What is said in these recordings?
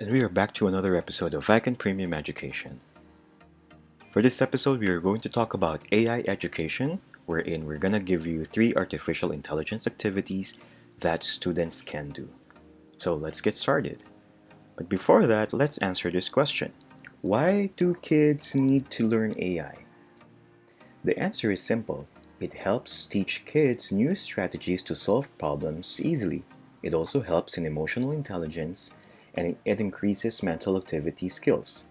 And we are back to another episode of ICAN Premium Education. For this episode, we are going to talk about AI education, wherein we're going to give you 3 artificial intelligence activities that students can do. So let's get started. But before that, let's answer this question. Why do kids need to learn AI? The answer is simple. It helps teach kids new strategies to solve problems easily. It also helps in emotional intelligence and it increases mental activity skills.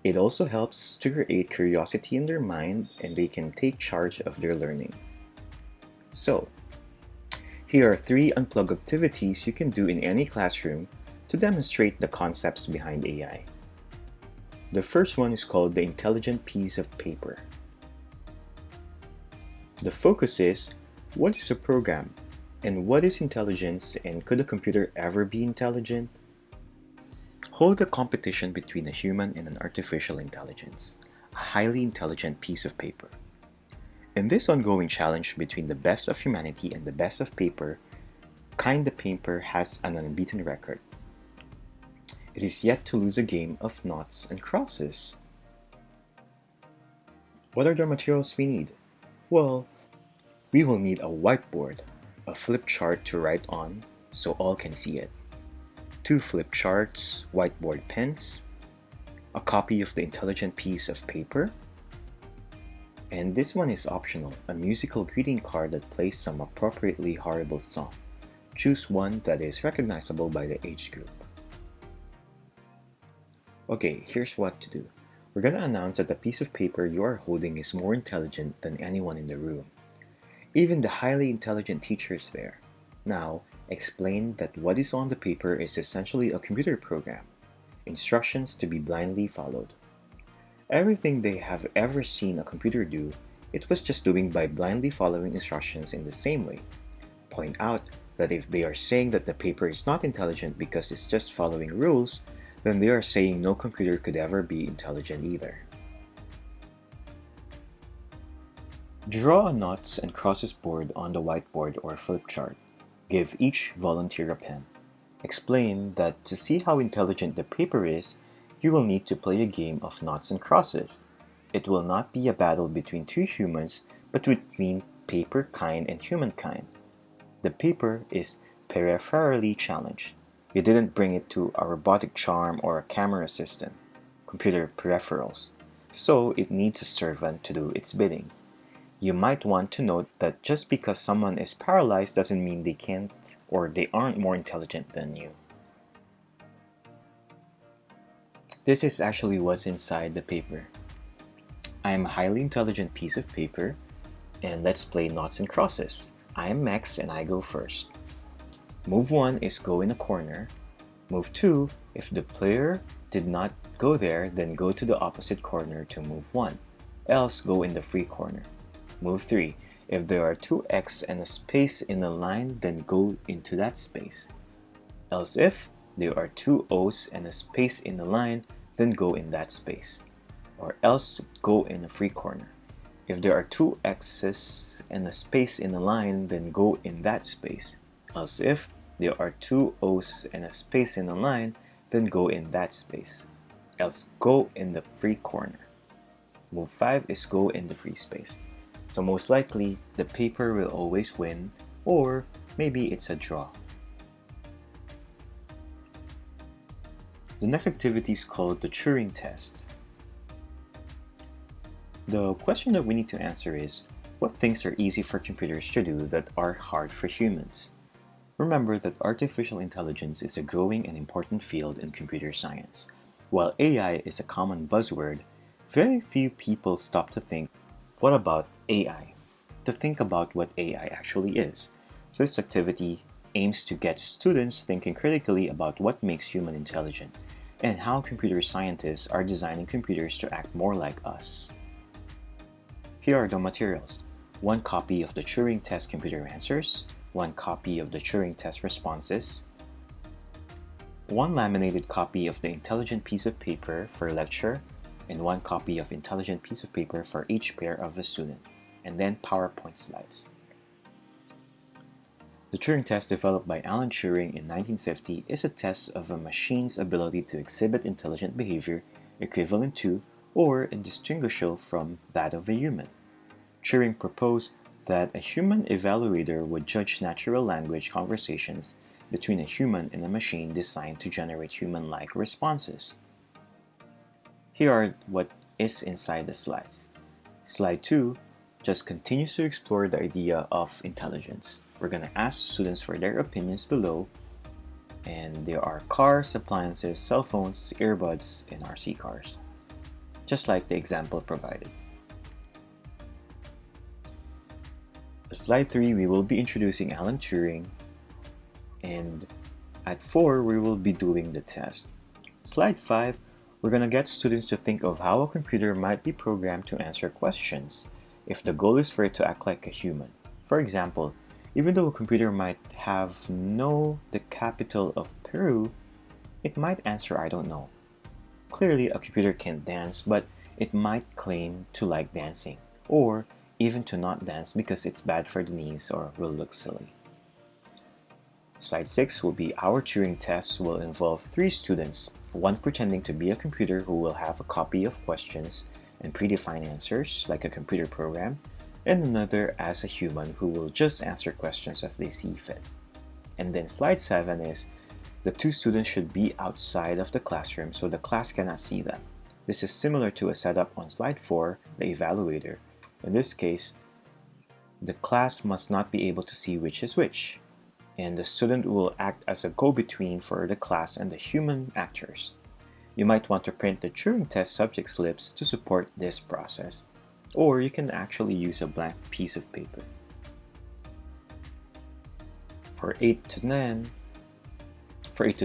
It also helps to create curiosity in their mind and they can take charge of their learning. So, here are 3 unplug activities you can do in any classroom to demonstrate the concepts behind AI. The first one is called the intelligent piece of paper. The focus is, what is a program? And what is intelligence, and could a computer ever be intelligent? Hold a competition between a human and an artificial intelligence, a highly intelligent piece of paper. In this ongoing challenge between the best of humanity and the best of paper, the paper has an unbeaten record. It is yet to lose a game of noughts and crosses. What are the materials we need? Well, we will need a whiteboard, a flip chart to write on so all can see it, 2 flip charts, whiteboard pens, a copy of the intelligent piece of paper, and this one is optional, a musical greeting card that plays some appropriately horrible song. Choose one that is recognizable by the age group. Okay, here's what to do. We're gonna announce that the piece of paper you are holding is more intelligent than anyone in the room. Even the highly intelligent teacher is there. Now, explain that what is on the paper is essentially a computer program, instructions to be blindly followed. Everything they have ever seen a computer do, it was just doing by blindly following instructions in the same way. Point out that if they are saying that the paper is not intelligent because it's just following rules, then they are saying no computer could ever be intelligent either. Draw a noughts and crosses board on the whiteboard or flip chart. Give each volunteer a pen. Explain that to see how intelligent the paper is, you will need to play a game of noughts and crosses. It will not be a battle between 2 humans, but between paper kind and humankind. The paper is peripherally challenged. You didn't bring it to a robotic charm or a camera system, computer peripherals, so it needs a servant to do its bidding. You might want to note that just because someone is paralyzed doesn't mean they can't or they aren't more intelligent than you. This is actually what's inside the paper. I am a highly intelligent piece of paper, and let's play noughts and crosses. I am Max and I go first. Move 1 is go in a corner. Move 2, if the player did not go there, then go to the opposite corner to move 1. Else go in the free corner. Move 3, if there are 2 X and a space in a line, then go into that space. Else if there are 2 O's and a space in a line, then go in that space. Or else go in a free corner. If there are 2 X's and a space in a line, then go in that space. Else if there are 2 O's and a space in a line, then go in that space. Else go in the free corner. Move 5 is go in the free space. So most likely, the paper will always win, or maybe it's a draw. The next activity is called the Turing test. The question that we need to answer is, what things are easy for computers to do that are hard for humans? Remember that artificial intelligence is a growing and important field in computer science. While AI is a common buzzword, very few people stop to think, what about AI? To think about what AI actually is. This activity aims to get students thinking critically about what makes human intelligent and how computer scientists are designing computers to act more like us. Here are the materials. 1 copy of the Turing test computer answers, 1 copy of the Turing test responses, 1 laminated copy of the intelligent piece of paper for lecture, and 1 copy of intelligent piece of paper for each pair of a student, and then PowerPoint slides. The Turing test, developed by Alan Turing in 1950, is a test of a machine's ability to exhibit intelligent behavior equivalent to or indistinguishable from that of a human. Turing proposed that a human evaluator would judge natural language conversations between a human and a machine designed to generate human-like responses. Here are what is inside the slides. Slide 2 just continues to explore the idea of intelligence. We're going to ask students for their opinions below, and there are cars, appliances, cell phones, earbuds, and RC cars, just like the example provided. For slide 3, we will be introducing Alan Turing, and at 4, we will be doing the test. Slide 5, we're going to get students to think of how a computer might be programmed to answer questions if the goal is for it to act like a human. For example, even though a computer might have know the capital of Peru, it might answer "I don't know." Clearly, a computer can't dance, but it might claim to like dancing, or even to not dance because it's bad for the knees or will look silly. Slide 6 will be our Turing test will involve 3 students, one pretending to be a computer who will have a copy of questions and predefined answers like a computer program, and another as a human who will just answer questions as they see fit. And then slide 7 is the 2 students should be outside of the classroom so the class cannot see them. This is similar to a setup on slide 4, the evaluator. In this case, the class must not be able to see which is which, and the student will act as a go-between for the class and the human actors. You might want to print the Turing test subject slips to support this process, or you can actually use a blank piece of paper. For 8 to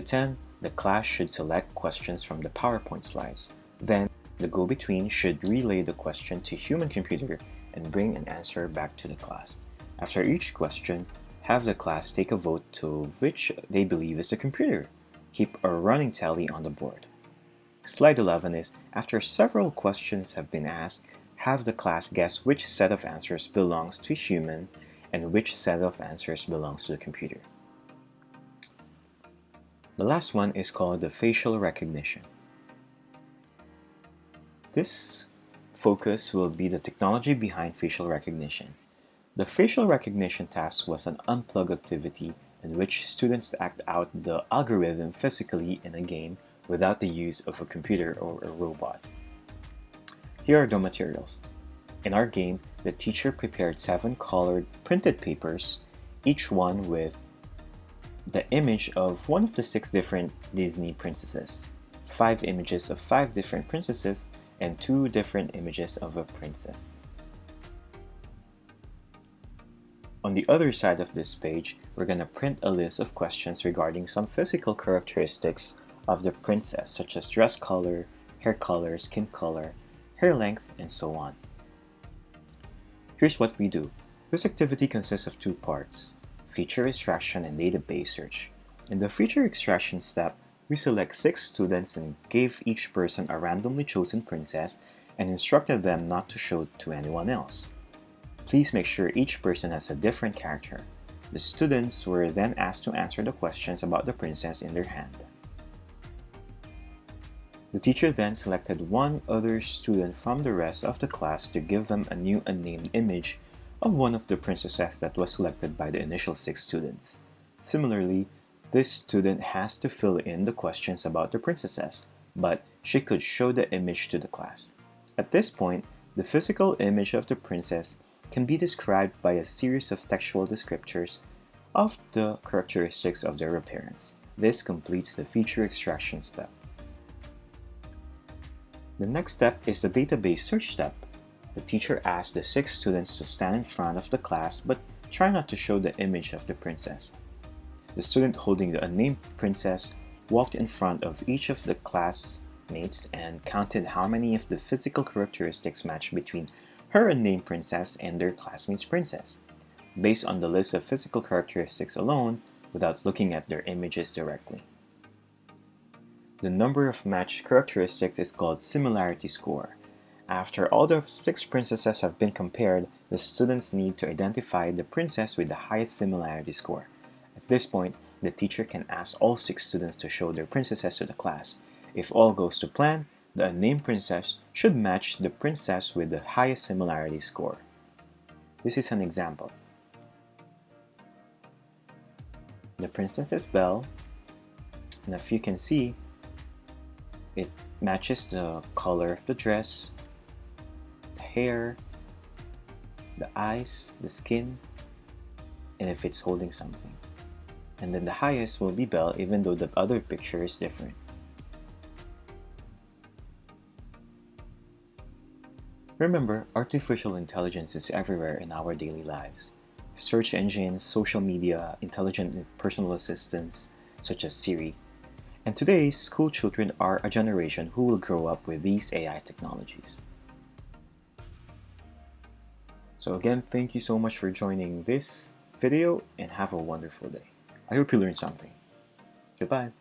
10, the class should select questions from the PowerPoint slides. Then, the go-between should relay the question to human computer and bring an answer back to the class. After each question, have the class take a vote to which they believe is the computer. Keep a running tally on the board. Slide 11 is, after several questions have been asked, have the class guess which set of answers belongs to human and which set of answers belongs to the computer. The last one is called the facial recognition. This focus will be the technology behind facial recognition. The facial recognition task was an unplug activity in which students act out the algorithm physically in a game without the use of a computer or a robot. Here are the materials. In our game, the teacher prepared 7 colored printed papers, each one with the image of one of the 6 different Disney princesses, 5 images of 5 different princesses, and 2 different images of a princess. On the other side of this page, we're going to print a list of questions regarding some physical characteristics of the princess, such as dress color, hair color, skin color, hair length, and so on. Here's what we do. This activity consists of 2 parts, feature extraction and database search. In the feature extraction step, we select 6 students and gave each person a randomly chosen princess and instructed them not to show it to anyone else. Please make sure each person has a different character. The students were then asked to answer the questions about the princess in their hand. The teacher then selected one other student from the rest of the class to give them a new unnamed image of one of the princesses that was selected by the initial 6 students. Similarly, this student has to fill in the questions about the princesses, but she could show the image to the class. At this point, the physical image of the princess can be described by a series of textual descriptors of the characteristics of their appearance. This completes the feature extraction step. The next step is the database search step. The teacher asked the 6 students to stand in front of the class but try not to show the image of the princess. The student holding the unnamed princess walked in front of each of the classmates and counted how many of the physical characteristics matched between her unnamed princess and their classmate's princess, based on the list of physical characteristics alone without looking at their images directly. The number of matched characteristics is called similarity score. After all the 6 princesses have been compared, the students need to identify the princess with the highest similarity score. this point, the teacher can ask all 6 students to show their princesses to the class. If all goes to plan, the unnamed princess should match the princess with the highest similarity score. This is an example. The princess is Belle, and if you can see, it matches the color of the dress, the hair, the eyes, the skin, and if it's holding something. And then the highest will be Belle, even though the other picture is different. Remember, artificial intelligence is everywhere in our daily lives. Search engines, social media, intelligent personal assistants such as Siri. And today's school children are a generation who will grow up with these AI technologies. So again, thank you so much for joining this video and have a wonderful day. I hope you learned something. Goodbye.